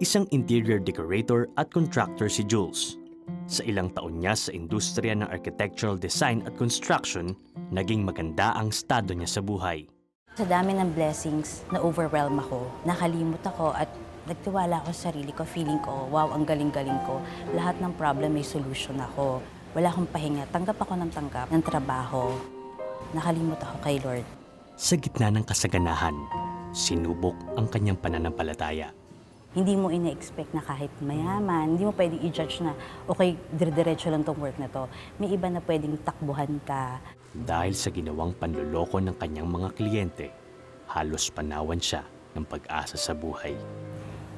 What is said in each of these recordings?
Isang interior decorator at contractor si Jules. Sa ilang taon niya sa industriya ng architectural design at construction, naging maganda ang estado niya sa buhay. Sa dami ng blessings, na-overwhelm ako, nakalimot ako at nagtiwala ako sa sarili ko. Feeling ko, wow, ang galing-galing ko. Lahat ng problem may solution ako. Wala akong pahinga. Tanggap ako ng trabaho. Nakalimot ako kay Lord. Sa gitna ng kasaganahan, sinubok ang kanyang pananampalataya. Hindi mo ina-expect na kahit mayaman, hindi mo pwedeng i-judge na, okay, dire-diretso lang tong work na to. May iba na pwedeng takbuhan ka. Dahil sa ginawang panloloko ng kanyang mga kliyente, halos panawan siya ng pag-asa sa buhay.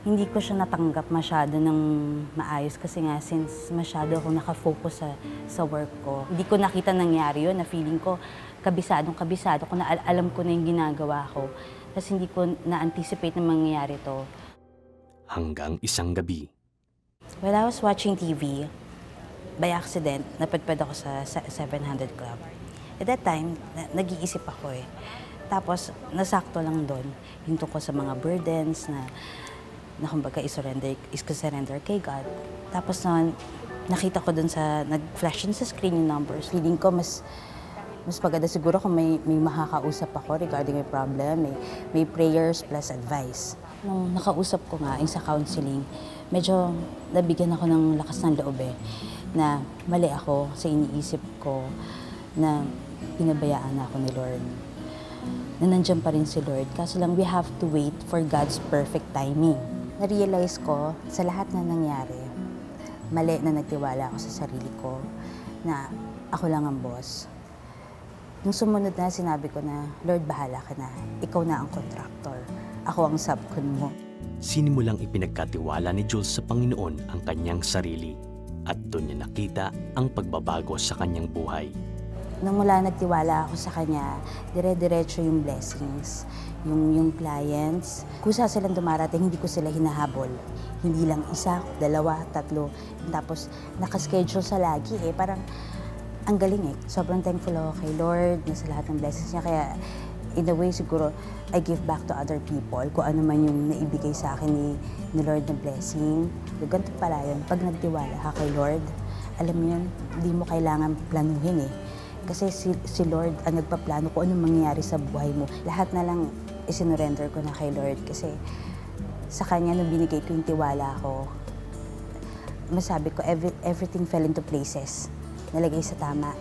Hindi ko siya natanggap masyado ng maayos kasi nga since masyado ako nakafocus sa work ko. Hindi ko nakita nangyari yun na feeling ko kabisadong-kabisado ko na alam ko na yung ginagawa ko. Tapos hindi ko na-anticipate na mangyayari to. Hanggang isang gabi. While I was watching TV, by accident, napadpad ako sa 700 Club. At that time, nag-iisip ako eh. Tapos, nasakto lang doon yung tungkol sa mga burdens na kumbaga is-surrender kay God. Tapos noon, nakita ko doon nag-flash sa screen yung numbers. Feeling ko mas maganda siguro kung may makakausap ako regarding my problem, may prayers plus advice. Nung nakausap ko nga sa counseling, medyo nabigyan ako ng lakas ng loob na mali ako sa iniisip ko na pinabayaan ako ni Lord. Na nandiyan pa rin si Lord, kaso lang we have to wait for God's perfect timing. Na-realize ko sa lahat na nangyari, mali na nagtiwala ako sa sarili ko na ako lang ang boss. Nung sumunod na, sinabi ko na, Lord, bahala ka na. Ikaw na ang contractor. Ako ang subcon mo. Sinimulang ipinagkatiwala ni Jules sa Panginoon ang kanyang sarili at doon niya nakita ang pagbabago sa kanyang buhay. Nung mula nagtiwala ako sa Kanya, dire-diretso yung blessings. Yung clients, kusa silang dumarating, hindi ko sila hinahabol. Hindi lang isa, dalawa, tatlo. Tapos nakaschedule sa lagi Parang ang galing Sobrang thankful ako kay Lord na sa lahat ng blessings niya. Kaya in a way siguro, I give back to other people kung ano man yung naibigay sa akin ni Lord na blessing. Ganito pala yun. Pag nagtiwala ka kay Lord, alam mo yun, hindi mo kailangan planuhin Kasi si Lord ang nagpaplano kung anong mangyayari sa buhay mo. Lahat na lang isinurrender ko na kay Lord kasi sa Kanya nung binigay ko yung tiwala ko, masabi ko everything fell into places. Nalagay sa tama.